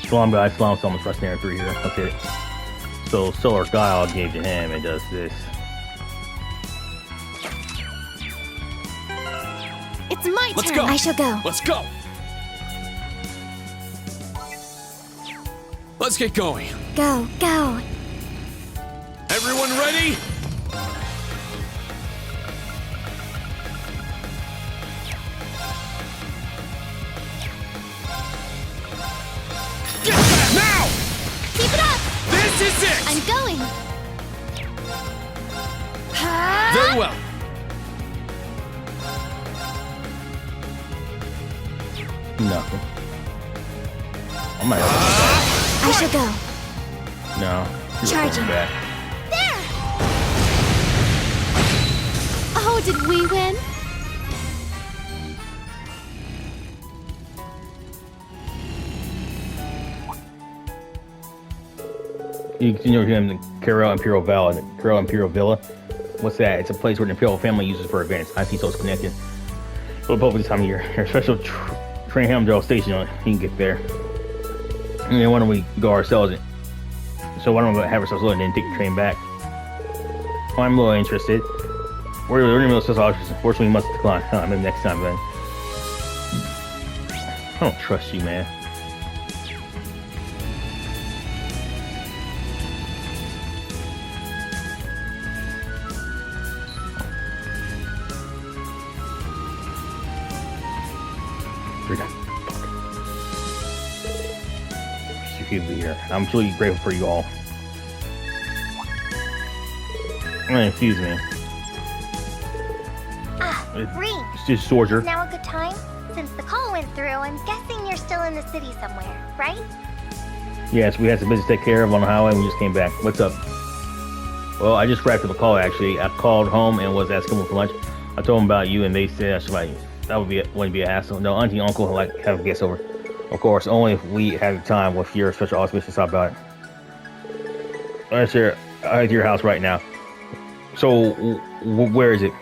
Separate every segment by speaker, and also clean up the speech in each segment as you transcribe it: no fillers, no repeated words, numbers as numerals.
Speaker 1: Slum guy, slum, someone's pressing there through here. Let's hit it. So solar guile gave to him and does this.
Speaker 2: It's my
Speaker 3: Let's
Speaker 2: turn.
Speaker 3: go.
Speaker 2: I shall go.
Speaker 3: Let's go. Let's get going.
Speaker 2: Go, go.
Speaker 3: Everyone ready? Get back now!
Speaker 2: Keep it up.
Speaker 3: This is it!
Speaker 2: I'm going.
Speaker 3: Very well.
Speaker 1: Nothing. I'm not.
Speaker 2: I shall go.
Speaker 1: No. You're
Speaker 2: Charging.
Speaker 1: going back.
Speaker 2: There! Oh, did we win?
Speaker 1: You continue to him the Carol Imperial Villa. The Carol Imperial Villa. What's that? It's a place where the Imperial family uses for events. I see those connected. But both this time of year. There's a special train Hamdale station on it. You can get there. And then why don't we go ourselves? So why don't we have ourselves loaded and then take the train back? Well, I'm a little interested. We're in the middle of special options. Unfortunately, we must decline. Maybe next time, then. I don't trust you, man. Here. I'm truly grateful for you all. Excuse me.
Speaker 4: Rean.
Speaker 1: It's just Schwarzer.
Speaker 4: Is now a good time? Since the call went through, I'm guessing you're still in the city somewhere, right?
Speaker 1: Yes, we had some business to take care of on the highway and we just came back. What's up? Well, I just wrapped up a call actually. I called home and was asking them for lunch. I told them about you and they said I should like that wouldn't be a hassle. No, auntie and uncle like have a guest over. Of course, only if we have time with your special auspicious to talk about it. I'm sure I'm at your house right now. So, where is it?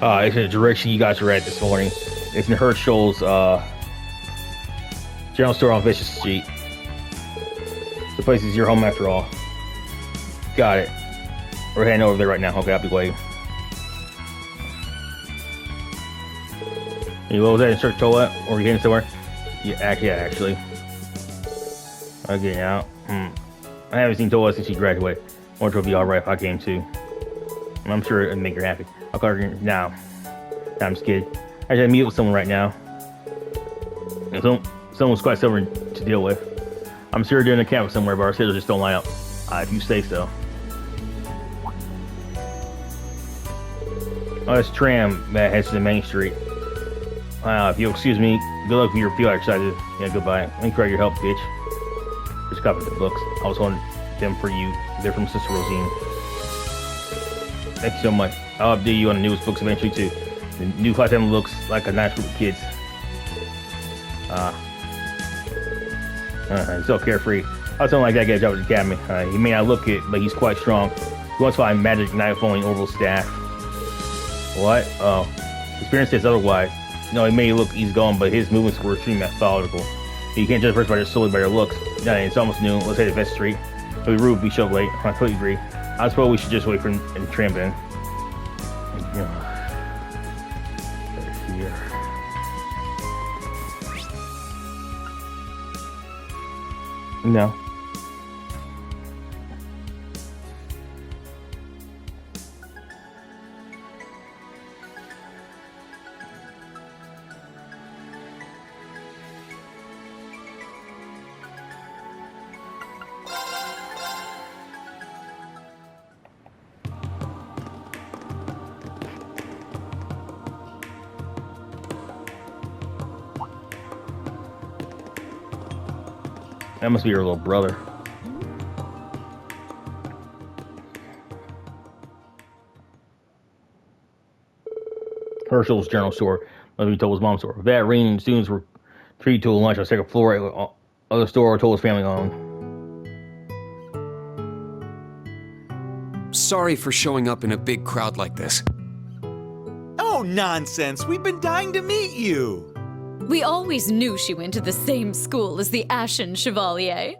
Speaker 1: It's in the direction you guys were at this morning. It's in Herschel's general store on Vicious Street. The place is your home after all. Got it. We're heading over there right now. Okay, I'll be waiting. Hey, what was that? Instructor Toa? Or are you heading somewhere? Yeah, actually. I'm getting out. I haven't seen Toa since she graduated. I wonder if it'll be alright if I came too. I'm sure it'll make her happy. I'll call her now. No, I'm just kidding. I gotta meet with someone right now. Someone's quite stubborn to deal with. I'm sure they're in a camp somewhere, but our schedules just don't line up. If you say so. Oh, it's tram that heads to the main street. If you'll excuse me, good luck with your field exercises. Yeah, goodbye. Thank you for your help, bitch. Just copied the books. I was holding them for you. They're from Sister Rosine. Thank you so much. I'll update you on the newest books eventually too. The new class looks like a nice group of kids. He's so carefree. I was something like that guy a job at the academy. He may not look it, but he's quite strong. He wants to find magic knife only orbital staff. What? Oh. Experience says otherwise. No, he may look easygoing, but his movements were extremely methodical. You can't judge a person by solely by their looks. Yeah, it's almost noon. Let's head to Vest Street. It'll be rude if we show up late. I completely agree. I suppose we should just wait for him in the tram then. Here. No. That must be your little brother. Herschel's general store. Let me told his mom's store. That Rean and students were treated to a lunch on the second floor at other store told his family owned.
Speaker 3: Sorry for showing up in a big crowd like this.
Speaker 5: Oh, nonsense. We've been dying to meet you.
Speaker 6: We always knew she went to the same school as the Ashen Chevalier.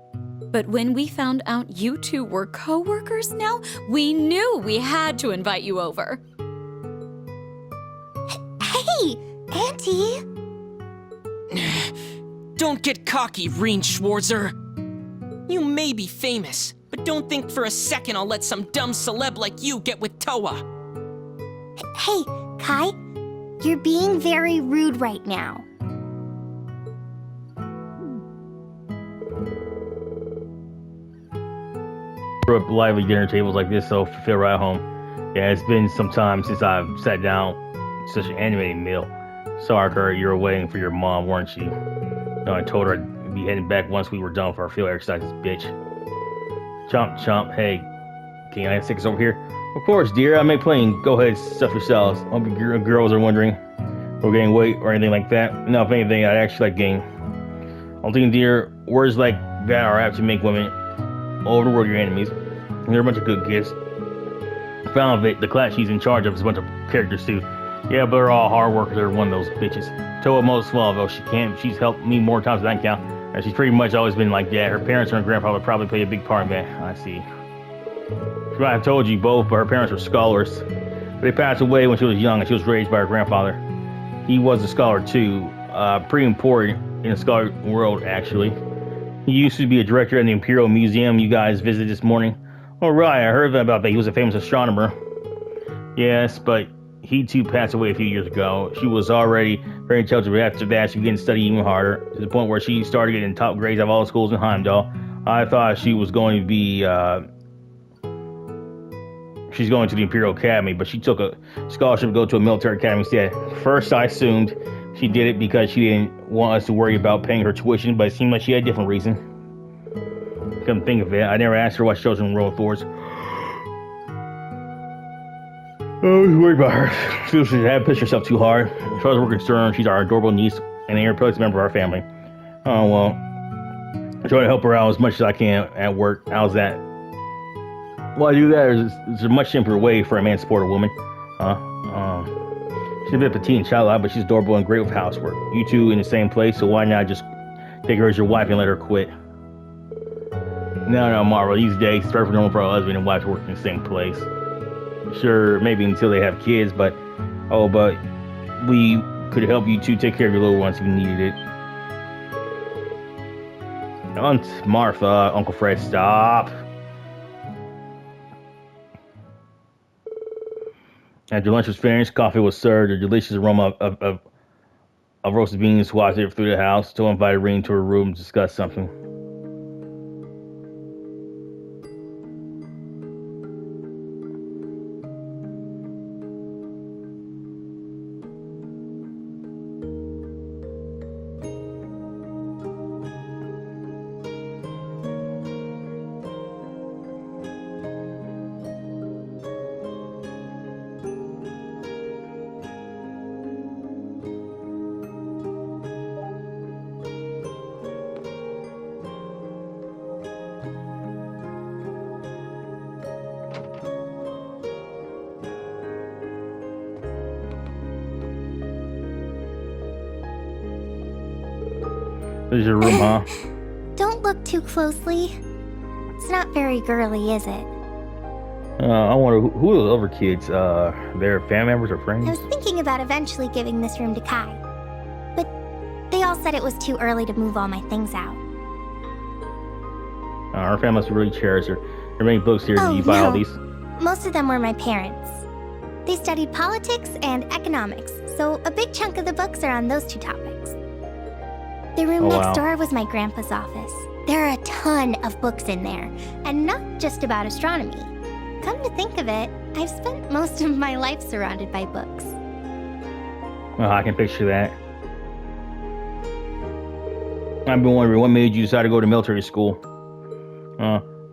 Speaker 6: But when we found out you two were co-workers now, we knew we had to invite you over.
Speaker 4: Hey, Auntie!
Speaker 7: Don't get cocky, Rean Schwarzer. You may be famous, but don't think for a second I'll let some dumb celeb like you get with Toa.
Speaker 4: Hey, Kai, you're being very rude right now.
Speaker 1: Grew up lively dinner tables like this, so feel right home. Yeah, it's been some time since I've sat down such an animated meal. Sorry, Kurt, you were waiting for your mom, weren't you? No, I told her I'd be heading back once we were done with our field exercises, bitch. Chomp, chomp. Hey, can I stick us over here? Of course, dear. I make plenty. Go ahead, stuff yourselves. Hope your girls are wondering we're gaining weight or anything like that. No, if anything, I'd actually like gain. I'm thinking, dear, words like that are apt to make women all over the world your enemies. And they're a bunch of good kids. Found it, the class she's in charge of is a bunch of characters too. Yeah, but they're all hard workers. They're one of those bitches. Toa most of all, though she can't. She's helped me more times than I can count. And she's pretty much always been like that. Her parents and her grandfather probably played a big part in that. I see. She might have told you both, but her parents were scholars. They passed away when she was young, and she was raised by her grandfather. He was a scholar too. Pretty important in the scholar world, actually. He used to be a director at the Imperial Museum you guys visited this morning. Oh, right, I heard about that. He was a famous astronomer. Yes, but he too passed away a few years ago. She was already very intelligent, but after that, she began to study even harder, to the point where she started getting top grades out of all the schools in Heimdall. I thought she was going to be, she's going to the Imperial Academy, but she took a scholarship to go to a military academy instead. First, I assumed she did it because she didn't want us to worry about paying her tuition, but it seemed like she had a different reason. Come think of it, I never asked her why she chose to enroll with thors. I was worried about her. She had pushed herself too hard. As far as we're concerned, she's our adorable niece and an irreplaceable member of our family. Oh, well. I try to help her out as much as I can at work. How's that? Well, I do that. There's a much simpler way for a man to support a woman. She's a bit petite and childlike, but she's adorable and great with housework. You two in the same place, so why not just take her as your wife and let her quit? No, Marvel. These days, it's perfectly normal for a husband and wife to work in the same place. Sure, maybe until they have kids, but we could help you two take care of your little ones if you needed it. Aunt Martha, Uncle Fred, stop. After lunch was finished, coffee was served. A delicious aroma of roasted beans wafted through the house. Toa invited Rean to her room to discuss something. This is your room, huh?
Speaker 4: Don't look too closely. It's not very girly, is it?
Speaker 1: I wonder who are those other kids? They're family members or friends?
Speaker 4: I was thinking about eventually giving this room to Kai. But they all said it was too early to move all my things out.
Speaker 1: Our family must really cherish her. There are many books here. Did you buy all these?
Speaker 4: Most of them were my parents. They studied politics and economics, so a big chunk of the books are on those two topics. The room next door was my grandpa's office. There are a ton of books in there, and not just about astronomy. Come to think of it, I've spent most of my life surrounded by books.
Speaker 1: Well, I can picture that. I've been wondering what made you decide to go to military school.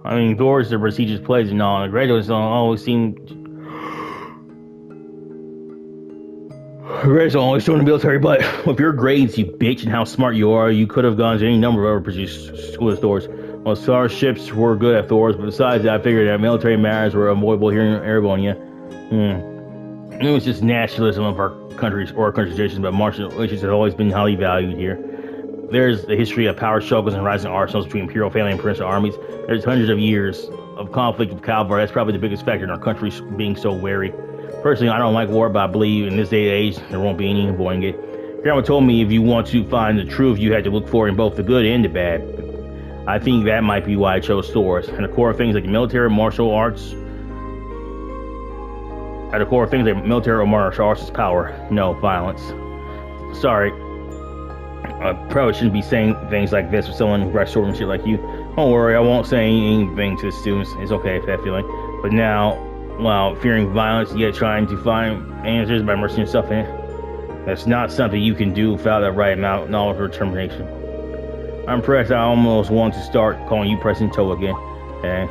Speaker 1: I mean, thors are prestigious places and all, and graduates don't always seem... Graduates don't always join the military, but with your grades, you bitch, and how smart you are, you could have gone to any number of other prestigious schools at thors. Well, starships were good at thors, but besides that, I figured that military matters were avoidable here in Erebonia. It was just nationalism of our country's traditions, but martial arts have always been highly valued here. There's a history of power struggles and rising arsenals between imperial family and provincial armies. There's hundreds of years of conflict with cavalry. That's probably the biggest factor in our country being so wary. Personally, I don't like war, but I believe in this day and age, there won't be any avoiding it. Grandma told me if you want to find the truth, you had to look for it in both the good and the bad. I think that might be why I chose thors. And the core of things like military martial arts. At the core of things like military or martial arts is power, no violence. Sorry, I probably shouldn't be saying things like this with someone who writes sword and shit like you. Don't worry, I won't say anything to the students. It's okay if that feeling. But now, while fearing violence, yet trying to find answers by immersing yourself in it, that's not something you can do without the right amount of knowledge or determination. I'm impressed. I almost want to start calling you President Toe again. Okay.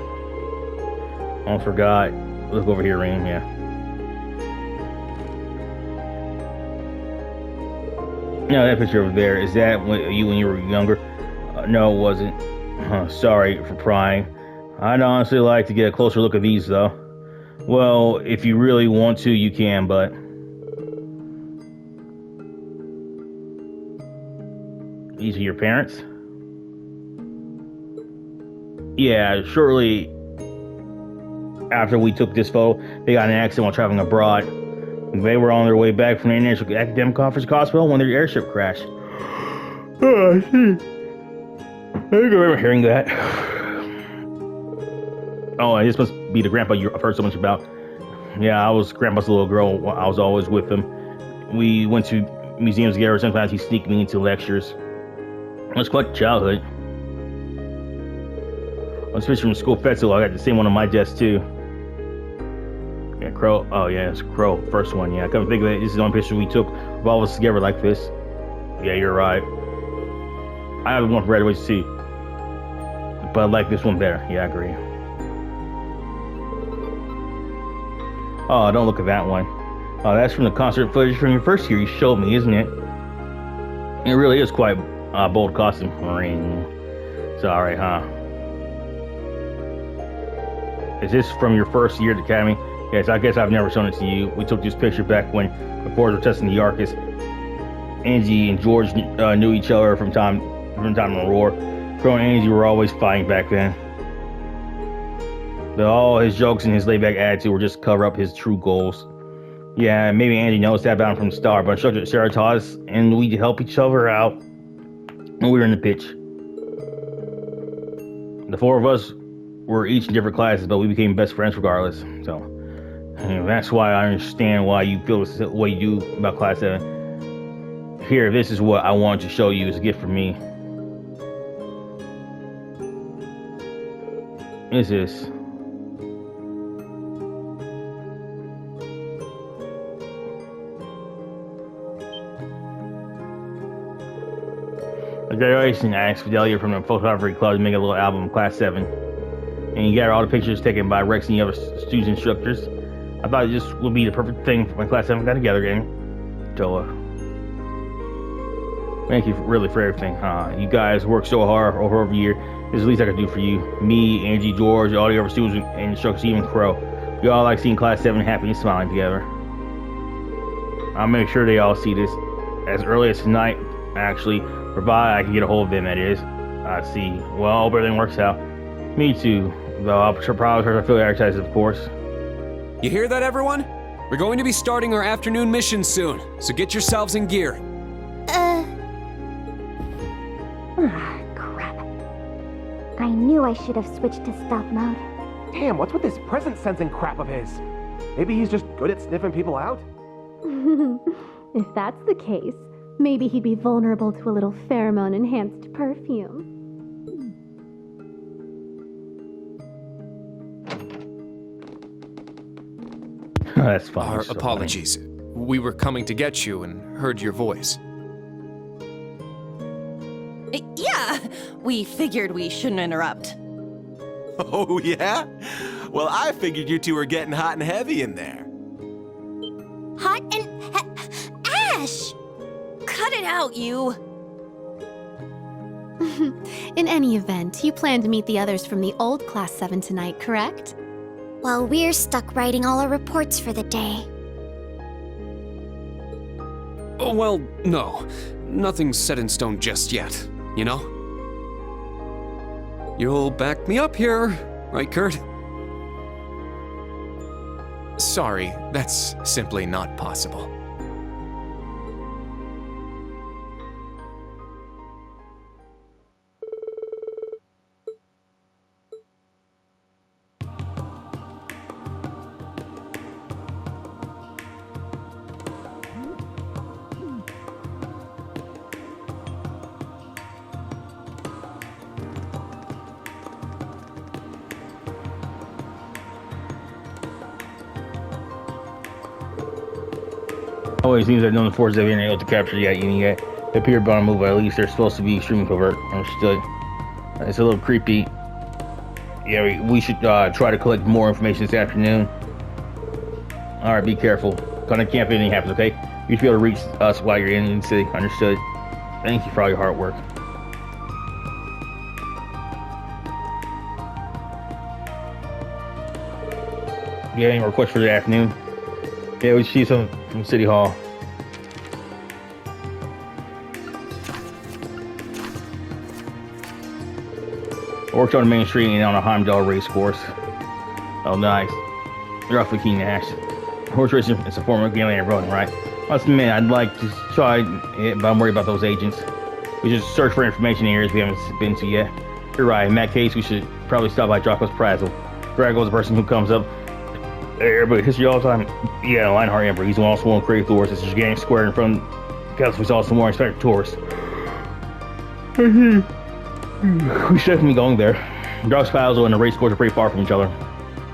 Speaker 1: Almost forgot. Look over here, Rean. Yeah. No, that picture over there, is that you when you were younger? No, it wasn't. Sorry for prying. I'd honestly like to get a closer look at these, though. Well, if you really want to, you can, but... These are your parents? Yeah, shortly after we took this photo, they got in an accident while traveling abroad. They were on their way back from the International Academic Conference Hospital when their airship crashed. Oh, shit. I remember hearing that. Oh, and this must be the grandpa I've heard so much about. Yeah, I was grandpa's little girl. I was always with him. We went to museums together. Sometimes he'd sneak me into lectures. It was quite a childhood. I was finished from school festival. I got the same one on my desk, too. Yeah, Crow. Oh, yeah, it's Crow. First one, yeah. I come think of it. This is the only picture we took of all of us together like this. Yeah, you're right. I have one for graduation, too. But I like this one better. Yeah, I agree. Oh, don't look at that one. Oh, that's from the concert footage from your first year you showed me, isn't it? It really is quite a bold costume. Ring. Sorry, huh? Is this from your first year at the Academy? Yes, I guess I've never shown it to you. We took this picture back when the thors were testing the Arcus. Angie and George knew each other from time to roar. Crow and Angie were always fighting back then. But all his jokes and his laid-back attitude were just to cover up his true goals. Yeah, maybe Angie noticed that about him from the start, but Instructor Sarah taught us, and we help each other out when we were in the pitch. The four of us were each in different classes, but we became best friends regardless. So, that's why I understand why you feel the way you do about Class 7. Here, this is what I wanted to show you as a gift from me. What is this? The graduation asked Fidelia from the photography club to make a little album of Class 7. And you got all the pictures taken by Rex and the other students and instructors. I thought this would be the perfect thing for when Class 7 got together again. So, thank you really for everything. You guys worked so hard over a year. This is the least I could do for you. Me, Angie, George, all the other students and instructors, even Crow. We all like seeing Class 7 happy and smiling together. I'll make sure they all see this as early as tonight, actually, provided I can get a hold of them, that is. I see. Well, I hope everything works out. Me too, though I'll probably try to fill the exercises, of course.
Speaker 8: You hear that, everyone? We're going to be starting our afternoon mission soon, so get yourselves in gear.
Speaker 4: Crap. I knew I should have switched to stealth mode.
Speaker 9: Damn, what's with this present sensing crap of his? Maybe he's just good at sniffing people out?
Speaker 10: If that's the case, maybe he'd be vulnerable to a little pheromone-enhanced perfume.
Speaker 1: That's fine.
Speaker 8: Our
Speaker 1: so
Speaker 8: apologies.
Speaker 1: funny.
Speaker 8: We were coming to get you and heard your voice.
Speaker 11: Yeah, we figured we shouldn't interrupt.
Speaker 5: Oh, yeah? Well, I figured you two were getting hot and heavy in there.
Speaker 4: Hot and... Ash!
Speaker 11: Cut it out, you!
Speaker 10: In any event, you plan to meet the others from the old Class 7 tonight, correct?
Speaker 4: Well, we're stuck writing all our reports for the day.
Speaker 8: Oh, well, no. Nothing's set in stone just yet, you know? You'll back me up here, right, Kurt?
Speaker 12: Sorry, that's simply not possible.
Speaker 1: Always seems that none of the forces have been able to capture yet, even yet. They appear to be on the move, but at least they're supposed to be extremely covert. Understood. It's a little creepy. Yeah, we should try to collect more information this afternoon. Alright, be careful. Gonna camp if anything happens, okay? You should be able to reach us while you're in the city. Understood. Thank you for all your hard work. You got any requests for the afternoon? Yeah, we see some from City Hall. Worked on the main street and on a Heimdall race course. Oh, nice. You're off with King Nash. Horse racing is a form of gambling and running, right? Must admit, I'd like to try it, but I'm worried about those agents. We should search for information in areas we haven't been to yet. You're right. In that case, we should probably stop by Draco's Prazzle. Draco's the person who comes up. Everybody, history all the time. Yeah, Lionheart Emperor. He's the one also one creative thors. This is getting square in front because we saw some more inspector tourists. We shouldn't be going there. Draco's Prazzle and the race course are pretty far from each other.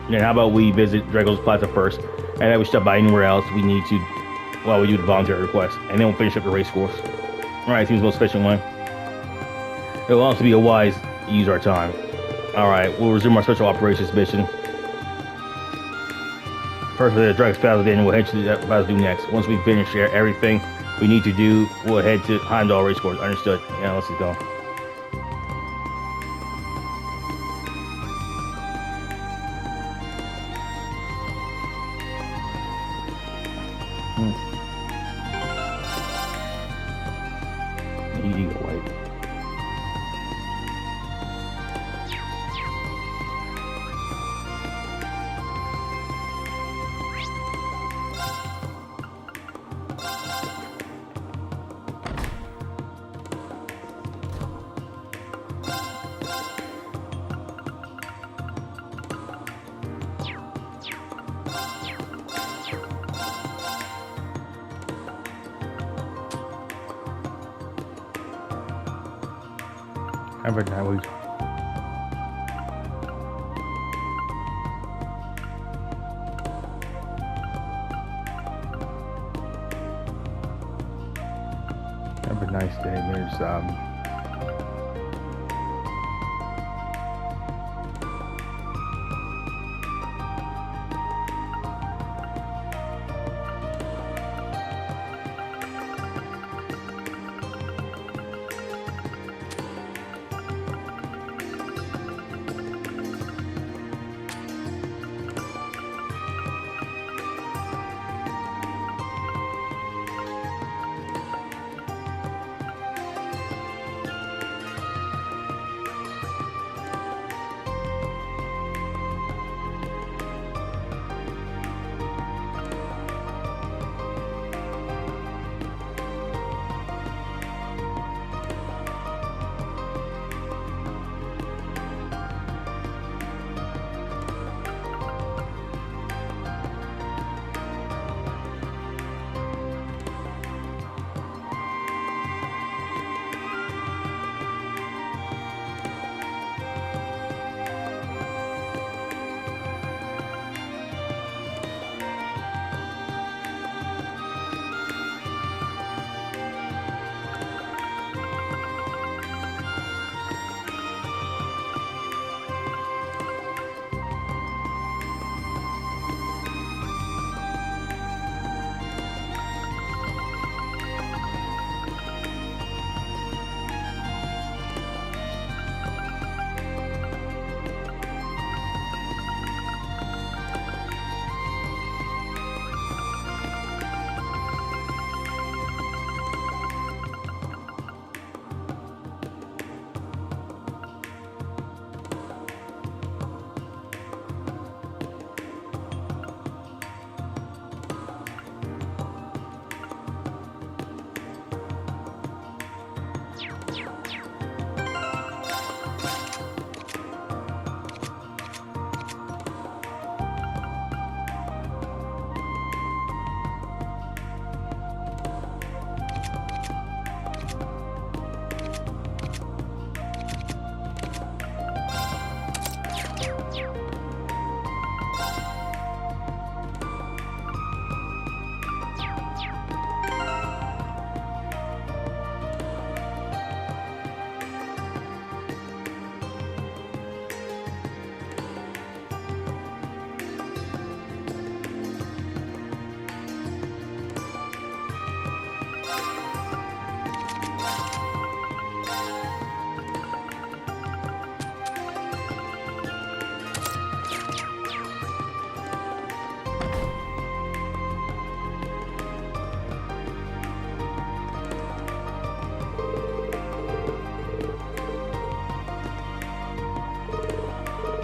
Speaker 1: Then how about we visit Draco's Plaza first, and then we stop by anywhere else we need to while we do the voluntary request, and then we'll finish up the race course. Alright, seems the most efficient one. It will also be a wise use our time. Alright, we'll resume our special operations mission. First, we'll Dragon's Plaza, then we'll head to the Plaza do next. Once we finish everything we need to do, we'll head to Heimdall race course. Understood. Yeah, let's just go. Easy away. Have a nice week. Have a nice day. There's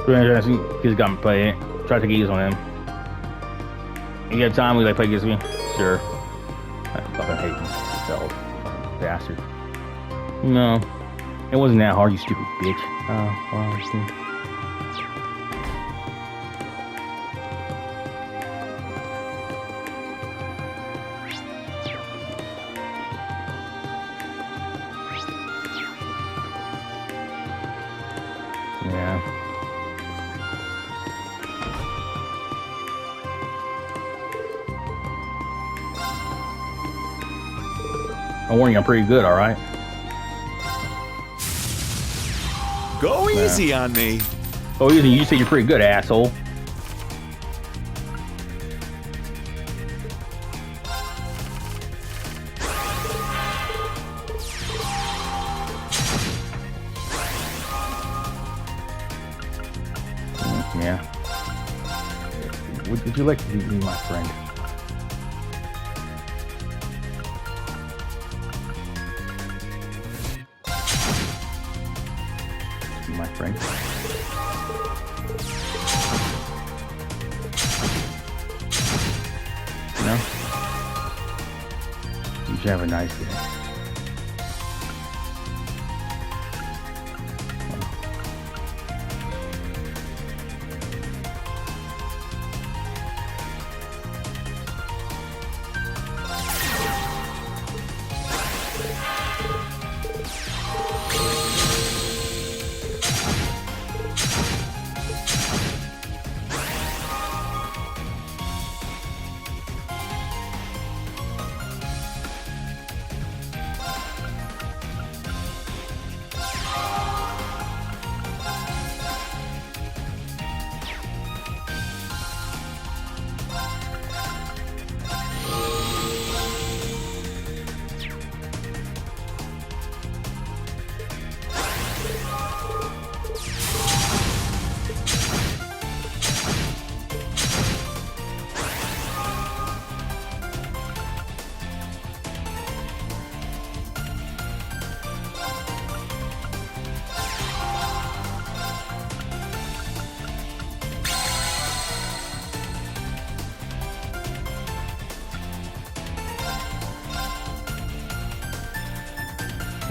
Speaker 1: Kids got me play it. Try to get use on them. You have time? We like play against me? Sure. I fucking hate myself. Bastard. No. It wasn't that hard, you stupid bitch. Well, I warn you, I'm pretty good, alright?
Speaker 5: Go easy on me.
Speaker 1: Oh, easy. You said you're pretty good, asshole. Yeah. Would you like to be my friend? My friend. No? You should have a nice day.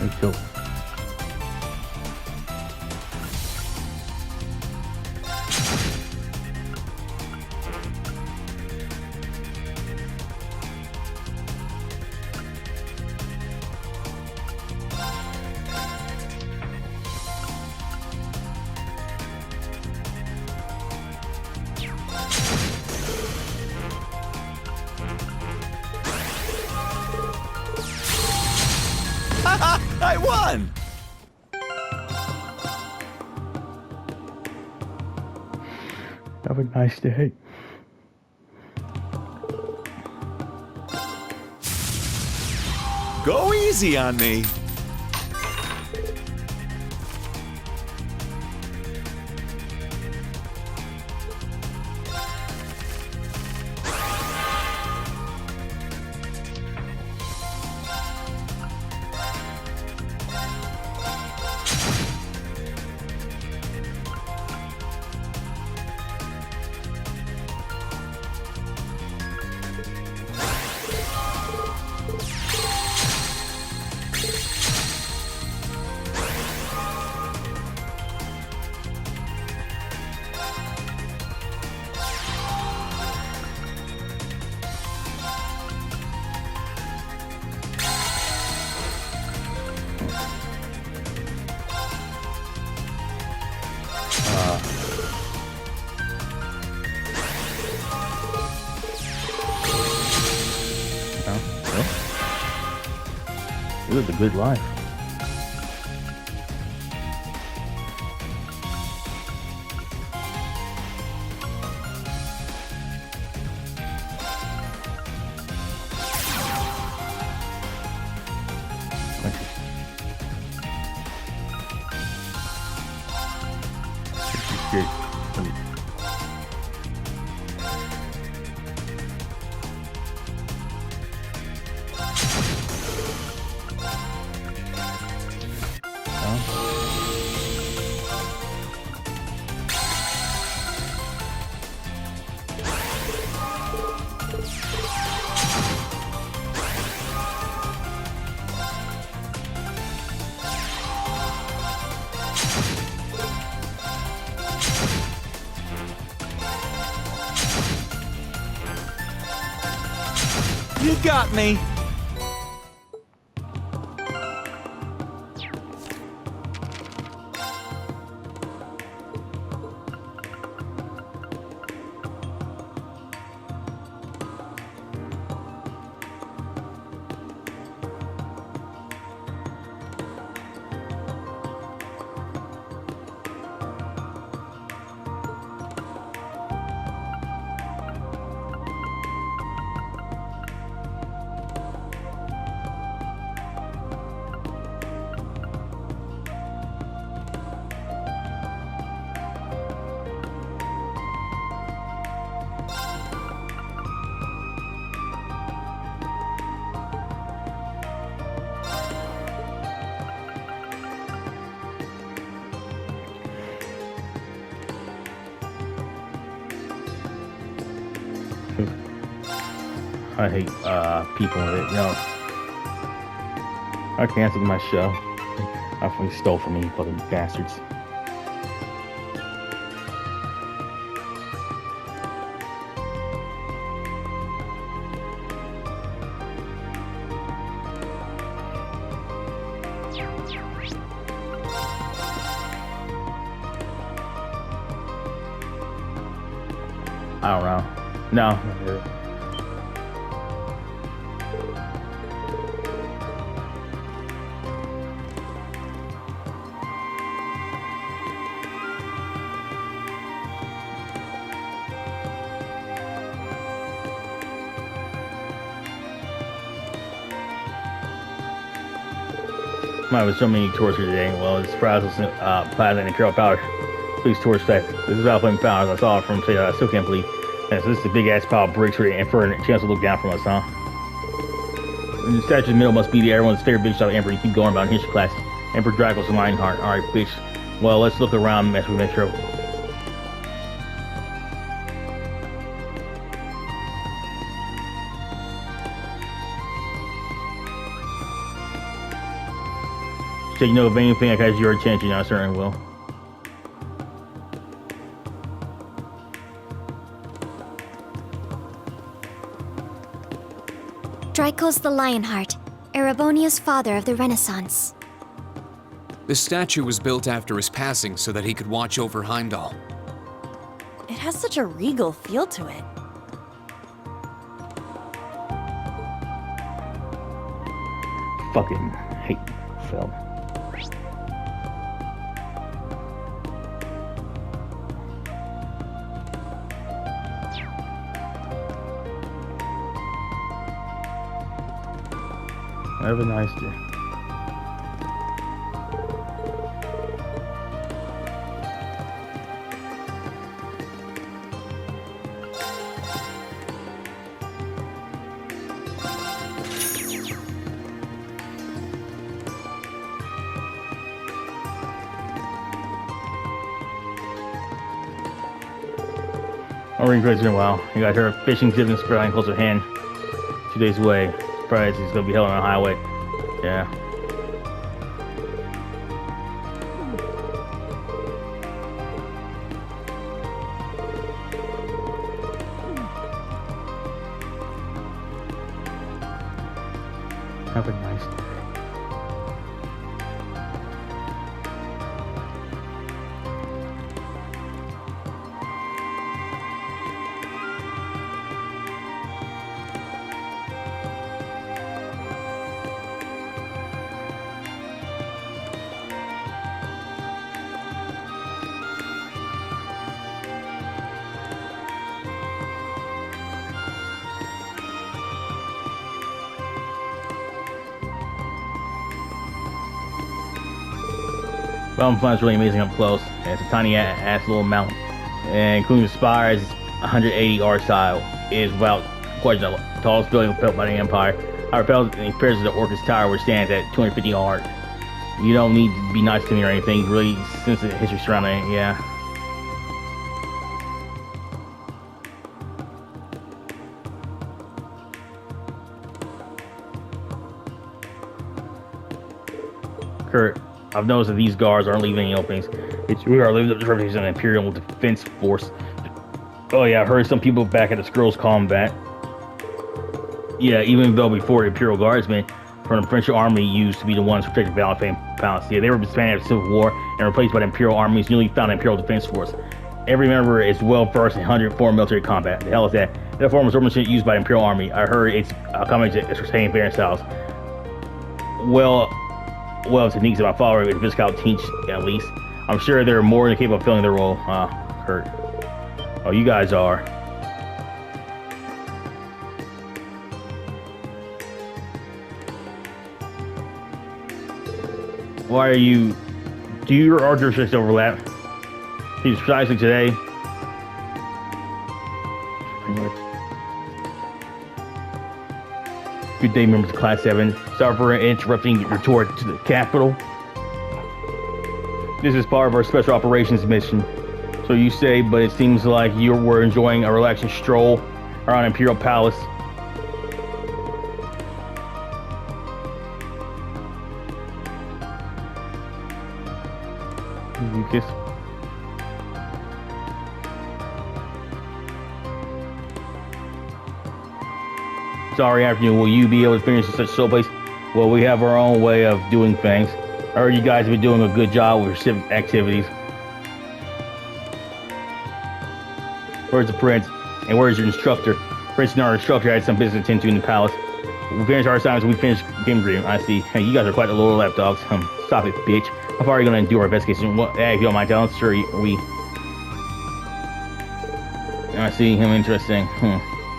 Speaker 1: Let's go.
Speaker 5: I won!
Speaker 1: Have a nice day.
Speaker 5: Go easy on me.
Speaker 1: You lived a good life.
Speaker 13: You got me.
Speaker 1: I hate people that, you know. I canceled my show. I fucking stole from me, fucking bastards. I don't know. No, not really. There was so many tours here today. Well, it's Plaza and Imperial Power. Please tour site. This is Alpha and Powers. I saw it from, say, I still can't believe. Yeah, so this is a big ass pile of bricks for the Emperor and a chance to look down from us, huh? And the statue in the middle must be the everyone's favorite big shot of Emperor. You keep going about in history class. Emperor Dracos and Lionheart. Alright, bitch. Well, let's look around as we make sure. So you know, if anything that catches your attention, I certainly will.
Speaker 4: Dracos the Lionheart, Erebonia's father of the Renaissance.
Speaker 8: The statue was built after his passing so that he could watch over Heimdall.
Speaker 11: It has such a regal feel to it.
Speaker 1: Fucking hate film. Have a nice day. I'll ring Grace in a while. You got her fishing tips spreading close at hand. 2 days away. Surprise, he's gonna be held on a highway. Yeah. Have a nice day. Falcon's really amazing up close, and it's a tiny ass little mountain, and including the spire is 180 yards high. It is without question the tallest building built by the Empire. Our felt in comparison to the Orcus Tower, which stands at 250 yards. You don't need to be nice to me or anything. Really, since the history surrounding it, yeah. Kurt, I've noticed that these guards aren't leaving any openings. We are living up to the reputation of an Imperial Defense Force. Oh yeah, I've heard some people back at the Skrulls combat. Yeah, even though before the Imperial Guardsmen from the French army used to be the ones who protected Valley Palace. Yeah, they were disbanded after the Civil War and replaced by the Imperial Army's newly founded Imperial Defense Force. Every member is well versed in 100 foreign military combat. The hell is that? That form was organization used by the Imperial Army. I heard it's a combination of sustained various styles. Well, techniques that my follower and Viscount teach, at least. I'm sure they're more than capable of filling their role. Kurt. Oh, you guys are. Why are you... Do your archers just overlap? He's precisely today. Good day, members of Class 7. Sorry for interrupting your tour to the capital. This is part of our special operations mission. So you say, but it seems like you were enjoying a relaxing stroll around Imperial Palace. You kiss. Sorry, afternoon. Will you be able to finish in such a slow pace? Well, we have our own way of doing things. I heard you guys have been doing a good job with your civic activities. Where's the prince? And where's your instructor? Prince and our instructor had some business to attend to in the palace. We finished our assignments and we finished game agreement. I see. Hey, you guys are quite the loyal lapdogs. Stop it, bitch. How far are you going to do our investigation? Well, if you don't mind telling us, sure, we... I see. Interesting.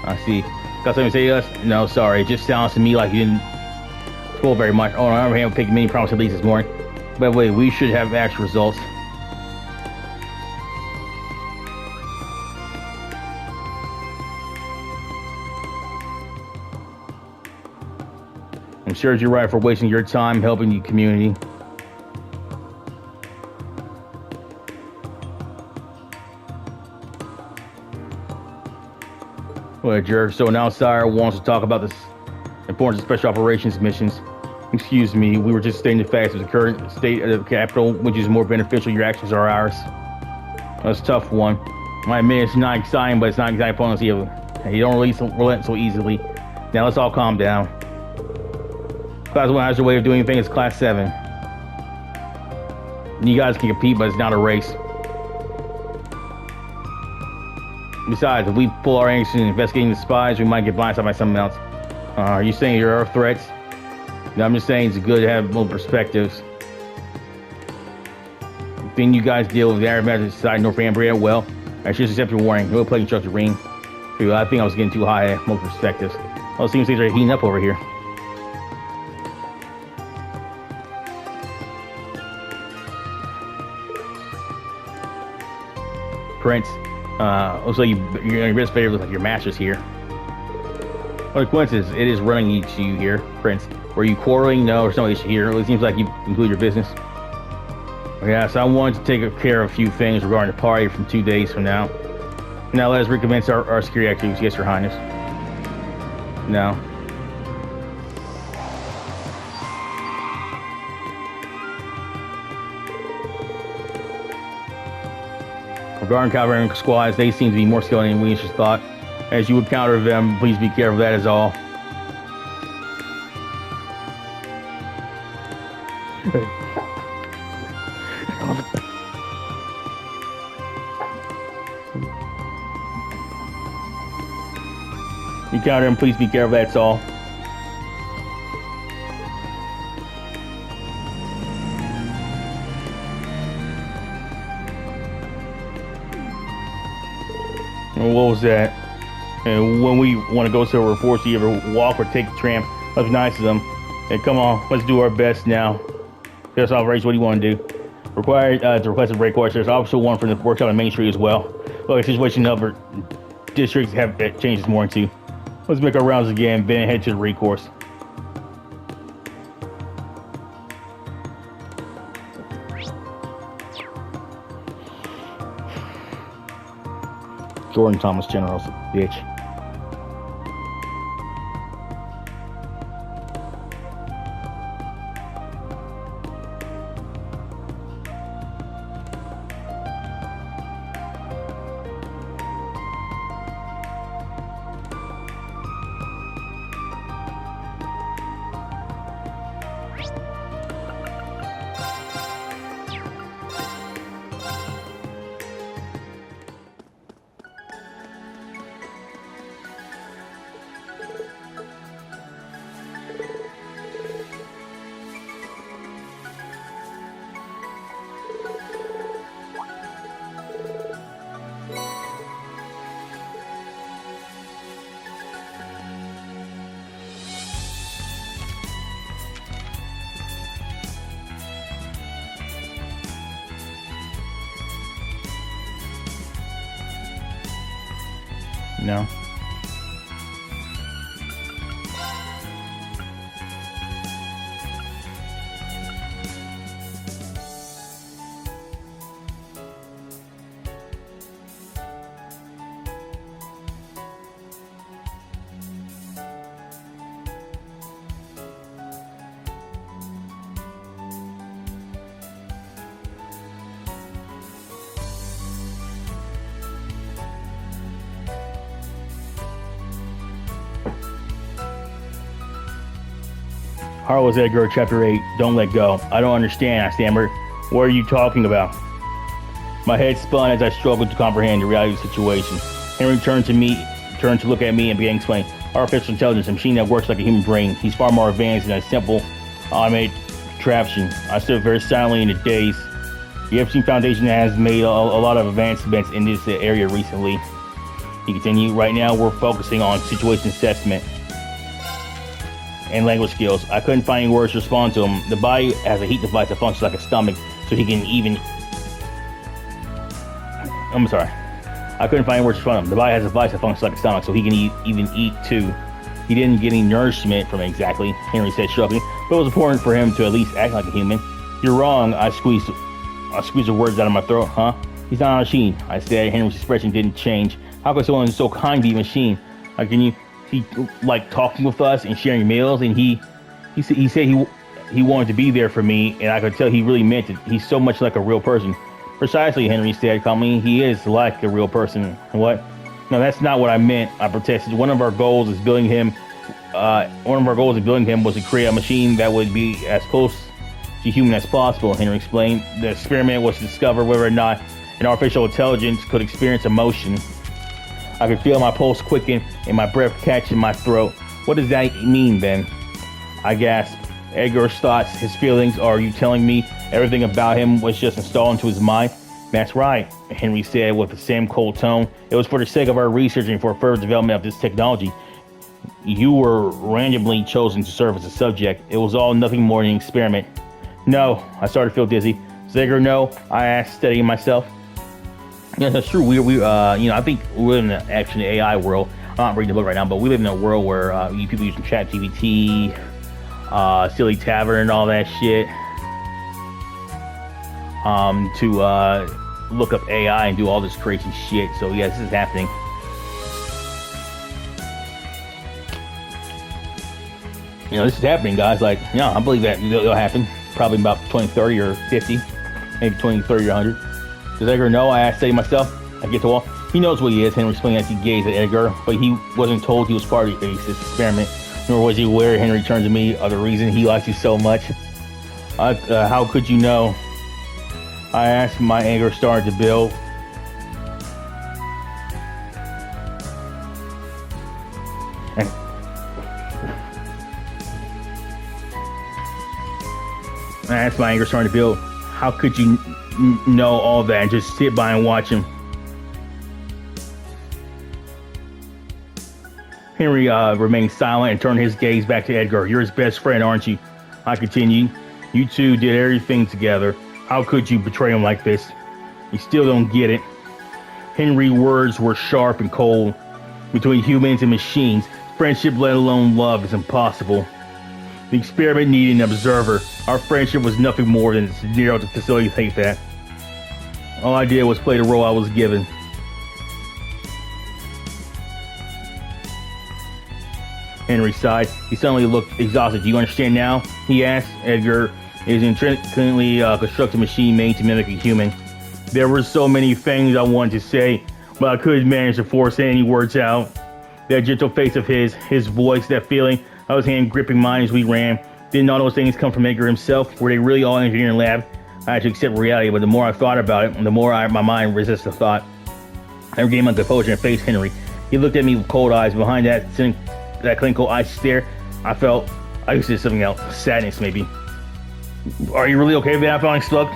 Speaker 1: I see. Got something to say to us? No, sorry. It just sounds to me like you didn't school very much. Oh, on the other hand, we picked many promises leads this morning. By the way, we should have actual results. I'm sure you're right for wasting your time helping the community. What a jerk. So now Sire wants to talk about this importance of special operations missions. Excuse me, we were just stating the facts of the current state of the capital, which is more beneficial. Your actions are ours. That's a tough one. I admit it's not exciting, but it's not exciting for us either. You don't relent so easily. Now let's all calm down. Class 1 has your way of doing things. Class 7. You guys can compete, but it's not a race. Besides, if we pull our action in investigating the spies, we might get blindsided by something else. Are you saying there are threats? No, I'm just saying it's good to have multiple perspectives. The thing you guys deal with the Arab Magic Society Northumbria, well, I should accept your warning. We'll play Instructor Rean. I think I was getting too high at multiple perspectives. Well, it seems things are heating up over here. Prince, looks like your best favorite looks like your master's here. What a coincidence, it is running to you here, Prince. Were you quarreling? No, there's no issue here. It seems like you conclude your business. Yeah, so I wanted to take care of a few things regarding the party from 2 days from now. Now let us recommence our security activities. Yes, Your Highness. No. Regarding cavalry squads, they seem to be more skilled than we initially thought. As you would counter them, please be careful, that is all. You counter them, please be careful, that's all. What was that? And when we want to go somewhere, we're forced to either walk or take the tram. Let's be nice to them. Hey, come on, let's do our best now. There's operation. What do you want to do? Required to request a break course. There's also one for the workshop on Main Street as well. Well, the situation in other districts have changed this morning too. Let's make our rounds again, then head to the recourse. Jordan Thomas General's a bitch. you know? Harlow's Edgar, Chapter 8, Don't Let Go. I don't understand, I stammered. What are you talking about? My head spun as I struggled to comprehend the reality of the situation. Henry turned to look at me and began explaining. Artificial intelligence, a machine that works like a human brain. He's far more advanced than a simple automated contraption. I stood very silently in a daze. The Epstein Foundation has made a lot of advancements in this area recently. He continued, right now we're focusing on situation assessment and language skills. I couldn't find any words to respond to him. The body has a heat device that functions like a stomach, so he can even... I'm sorry. I couldn't find any words to respond to him. The body has a device that functions like a stomach, so he can even eat too. He didn't get any nourishment from it exactly, Henry said, shrugging, but it was important for him to at least act like a human. You're wrong, I squeezed the words out of my throat, huh? He's not a machine, I said. Henry's expression didn't change. How could someone so kind be a machine? How can you... He like talking with us and sharing meals, and he said he wanted to be there for me, and I could tell he really meant it. He's so much like a real person. Precisely, Henry said calmly. He is like a real person. What? No, that's not what I meant, I protested. One of our goals is building him was to create a machine that would be as close to human as possible, Henry explained. The experiment was to discover whether or not an artificial intelligence could experience emotion. I could feel my pulse quicken and my breath catch in my throat. What does that mean, then? I gasped. Edgar's thoughts, his feelings, are you telling me everything about him was just installed into his mind? That's right, Henry said with the same cold tone. It was for the sake of our research and for further development of this technology. You were randomly chosen to serve as a subject. It was all nothing more than an experiment. No, I started to feel dizzy. Does Edgar know? I asked, steadying myself. Yeah, that's true. I think we're in the action AI world. I'm not reading the book right now, but we live in a world where people using ChatGPT, Silly Tavern, and all that shit to look up AI and do all this crazy shit. So yeah, this is happening. This is happening, guys. Like, I believe that it'll happen. Probably about 2030 or 50, maybe 2030 or 100. Does Edgar know? I asked myself. I get to wall. He knows what he is, Henry explained as he gazed at Edgar, but he wasn't told he was part of this experiment, nor was he aware, Henry turned to me, of the reason he likes you so much. How could you know? I asked. My anger started to build. How could you know all that and just sit by and watch him? Henry remained silent and turned his gaze back to Edgar. You're his best friend, aren't you? I continued. You two did everything together. How could you betray him like this? You still don't get it. Henry's words were sharp and cold. Between humans and machines, friendship, let alone love, is impossible. The experiment needed an observer. Our friendship was nothing more than zero to facilitate that. All I did was play the role I was given. Henry sighed. He suddenly looked exhausted. Do you understand now? He asked. Edgar is an intrinsically constructed machine made to mimic a human. There were so many things I wanted to say, but I couldn't manage to force any words out. That gentle face of his voice, that feeling of his hand gripping mine as we ran. Didn't all those things come from Edgar himself? Were they really all engineering lab? I had to accept reality, but the more I thought about it, the more my mind resisted the thought. I regained my composure and faced Henry. He looked at me with cold eyes. Behind that clinical ice stare, I used to say something else. Sadness, maybe. Are you really okay with that? I felt slugged.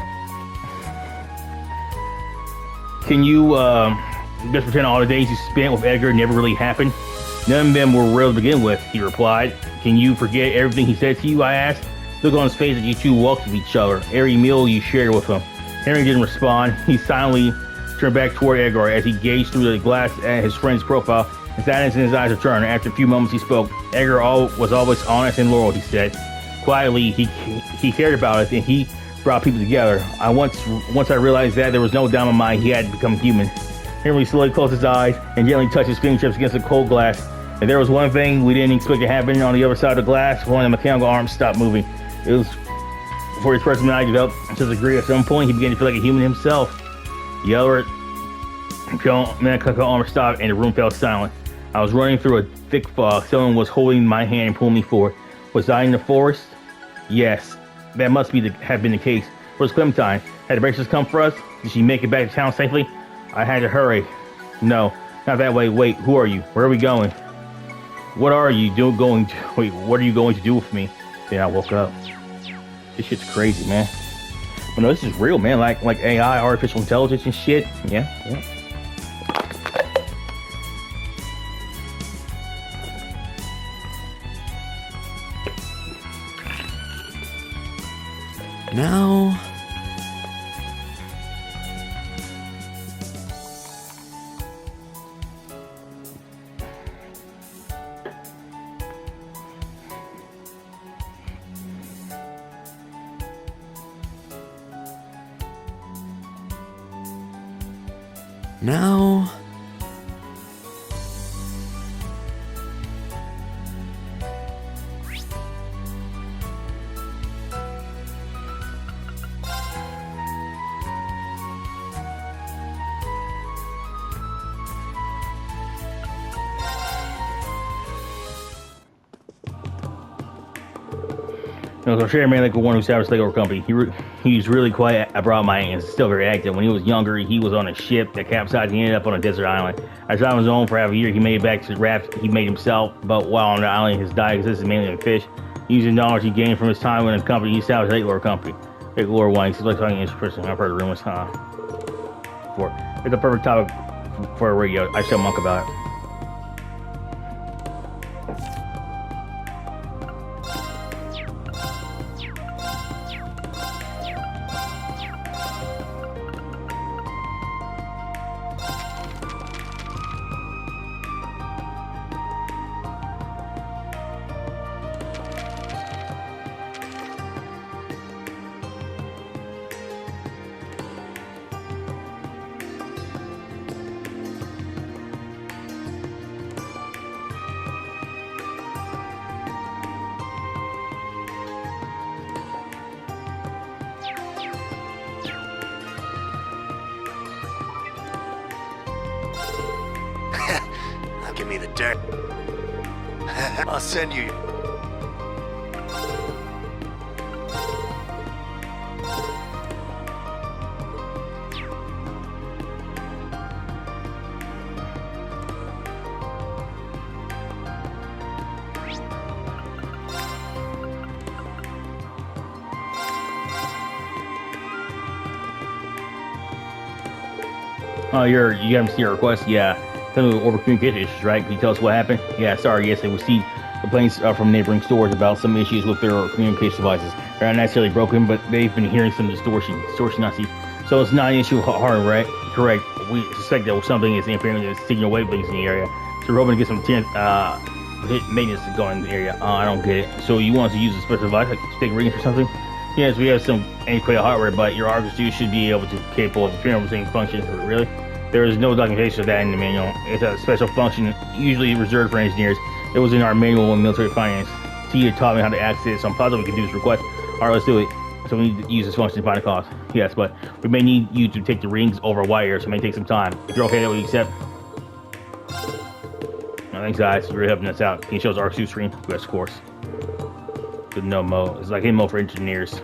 Speaker 1: Can you just pretend all the days you spent with Edgar never really happened? None of them were real to begin with, he replied. Can you forget everything he said to you? I asked. Look on his face as you two walked with each other. Every meal you shared with him. Henry didn't respond. He silently turned back toward Edgar as he gazed through the glass at his friend's profile. The sadness in his eyes returned. After a few moments, he spoke. Edgar was always honest and loyal, he said. Quietly, he cared about us, and he brought people together. Once I realized that, there was no doubt in my mind he had become human. Henry slowly closed his eyes and gently touched his fingertips against the cold glass. And there was one thing we didn't expect to happen on the other side of the glass. One of the mechanical arms stopped moving. It was before his personality developed to the degree at some point he began to feel like a human himself. The other mechanical arm stopped and the room fell silent. I was running through a thick fog. Someone was holding my hand and pulling me forward. Was I in the forest? Yes, that must have been the case. Where's Clementine? Had the Braces come for us? Did she make it back to town safely? I had to hurry. No, not that way. Wait, who are you? Where are we going? What are you going to do with me? Then I woke up. This shit's crazy, man. But no, this is real, man. Like AI, artificial intelligence and shit. Yeah.
Speaker 12: Now... Now...
Speaker 1: So Sherry Man, like the one who established Lego company, he's really quiet about my and still very active. When he was younger, he was on a ship that capsized. He ended up on a desert island. After on his own for half a year, he made it back to the raft he made himself. But while on the island, his diet consisted mainly of fish. Using knowledge he gained from his time in the company, he established Lego company. Lego one, he's like talking to this person. I've heard the rumors, it's a perfect topic for a radio. I shall monk about it.
Speaker 13: Give me the dirt. I'll send you.
Speaker 1: Oh, you haven't seen your request? Yeah. Over communication issues, right? Can you tell us what happened? Yeah, sorry, yes, they received complaints from neighboring stores about some issues with their communication devices. They're not necessarily broken, but they've been hearing some distortion, I see. So it's not an issue of hard, right? Correct. We suspect that something is interfering with the signal wavelengths in the area. So we're hoping to get some maintenance going in the area. I don't get it. So you want us to use a special device, like to take readings or something? Yes, we have some antiquated hardware, but your RX2 should be able to capable of the same function. Really? There is no documentation of that in the manual. It's a special function usually reserved for engineers. It was in our manual in military finance. Tia taught me how to access it, so I'm positive we can do this request. Alright, let's do it. So we need to use this function to find a cost. Yes, but we may need you to take the rings over wire, so it may take some time. If you're okay, that we accept. No, thanks guys, you're really helping us out. Can you show us RX2 screen? Yes, of course. Good no mo. It's like info for engineers.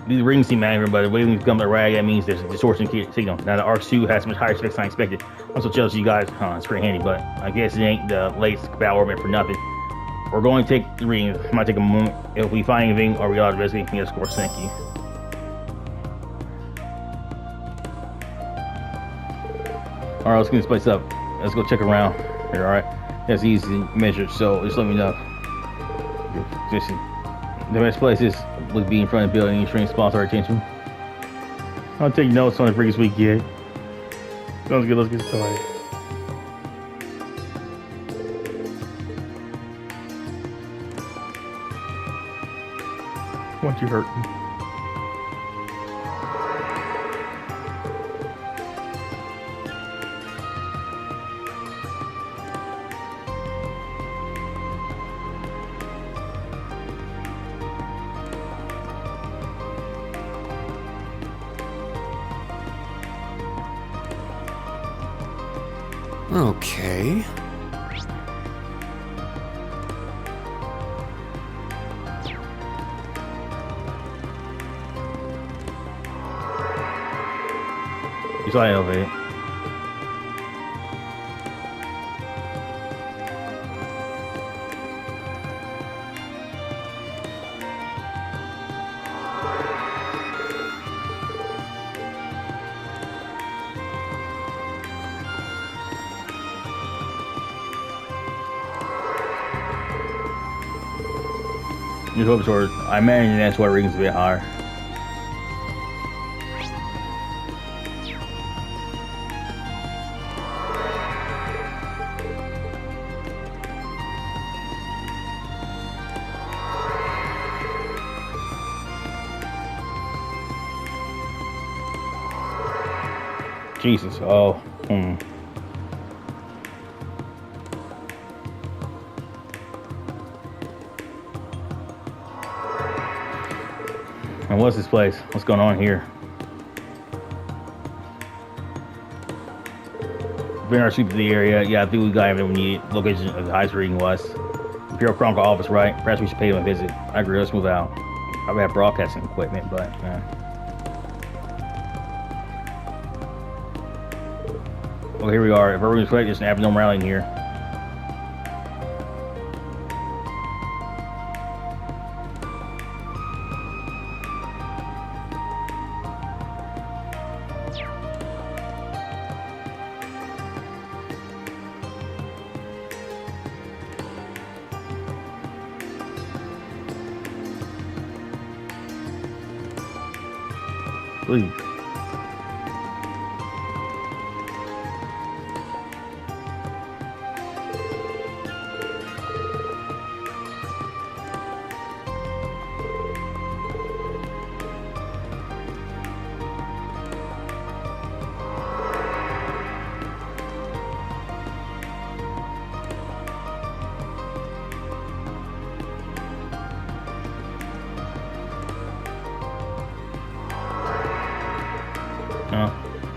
Speaker 1: These rings seem accurate, but the way we become a rag, that means there's a distortion signal. Now the RX2 has much higher specs than I expected. I'm so jealous of you guys. It's pretty handy, but I guess it ain't the latest battle armament for nothing. We're going to take the rings. It might take a moment. If we find anything, are we allowed to investigate? Yes, of course. Thank you. All right, let's get this place up. Let's go check around here. All right, that's easy measured. So just let me know. The best places would be in front of the building. Any string spots our attention. I'll take notes on the previous week yet. Sounds good, let's get started. What you hurting?
Speaker 8: Okay.
Speaker 1: You saw it elevated. Just hope so. I imagine that's why Regan's a bit higher. Jesus, oh, And what's this place? What's going on here? Been our sweep to the area. Yeah, I think we got everything we need. Location of the highest reading west. Imperial Chronicle office, right? Perhaps we should pay them a visit. I agree, let's move out. Probably have broadcasting equipment, but well, here we are. If everyone's correct, there's an abnormality in here. Please.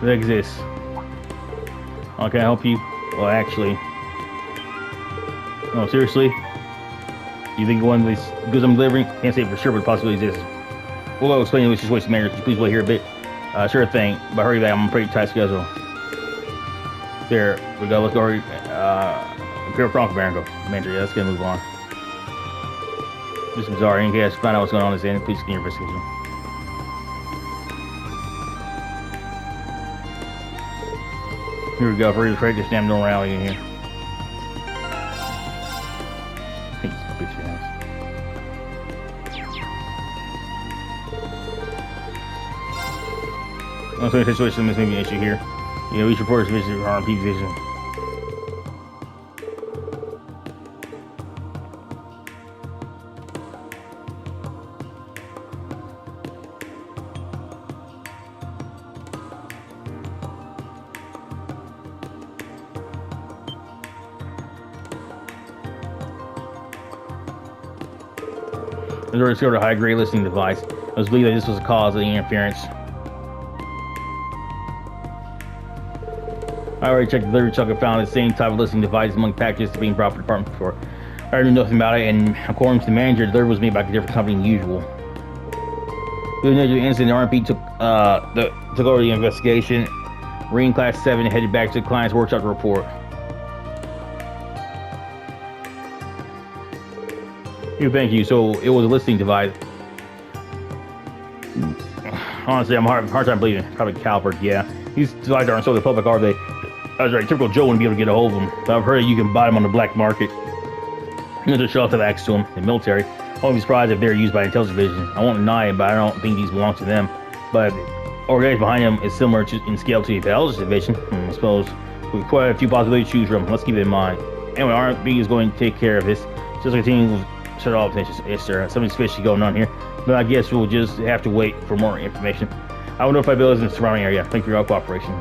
Speaker 1: It exists. How can I help you? Well, actually, no, seriously. You think one of these goods I'm delivering? Can't say for sure, but possibly exists. Well, I'll explain the situation, manager. Could you please wait here a bit? Sure thing, but hurry back. I'm on a pretty tight schedule. There, we go. Let's go. Imperial Chronicle manager. Yeah, let's get move on. Just bizarre. In case find out what's going on this end, please continue your investigation. Here we go. Hurry, this damn normality in here. Bitch ass. Also, in a situation, this may be an issue here. You know, each reporter's visit RMP vision. There's already sort of high-grade listening device. It was believed that this was the cause of the interference. I already checked the delivery truck and found the same type of listening device among packages being brought to the department before. I knew nothing about it, and according to the manager, the delivery was made by a different company than usual. Due to the incident, the RMP took over the investigation. Rean Class 7 headed back to the client's workshop to report. Thank you. So it was a listening device. Honestly, I'm hard time believing. Probably Calvert, yeah. These devices aren't sold to the public, are they? I was right. Typical Joe wouldn't be able to get a hold of them. But I've heard you can buy them on the black market. You just show off the access to them. The military. I won't be surprised if they're used by intelligence division. I won't deny it, but I don't think these belong to them. But organized behind him is similar to in scale to the biology division. I suppose we quite a few possibilities to choose from. Let's keep it in mind. Anyway, R&B is going to take care of this. Just continue with shut off attention. Yes, sir. Something's fishy going on here, but I guess we'll just have to wait for more information. I will notify Bill in the surrounding area. Thank you for your cooperation.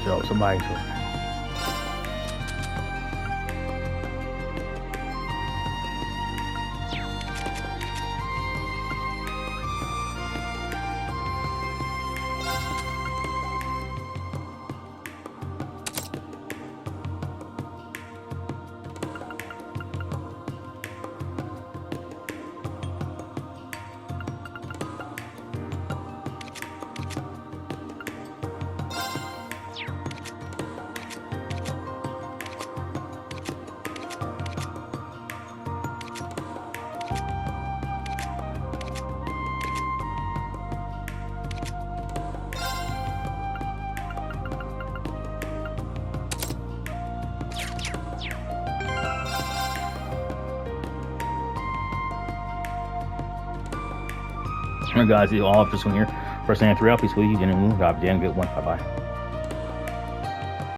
Speaker 1: So somebody. Alright guys, all of this one here. First thing I threw out, peace with you, and God damn good one. Bye bye.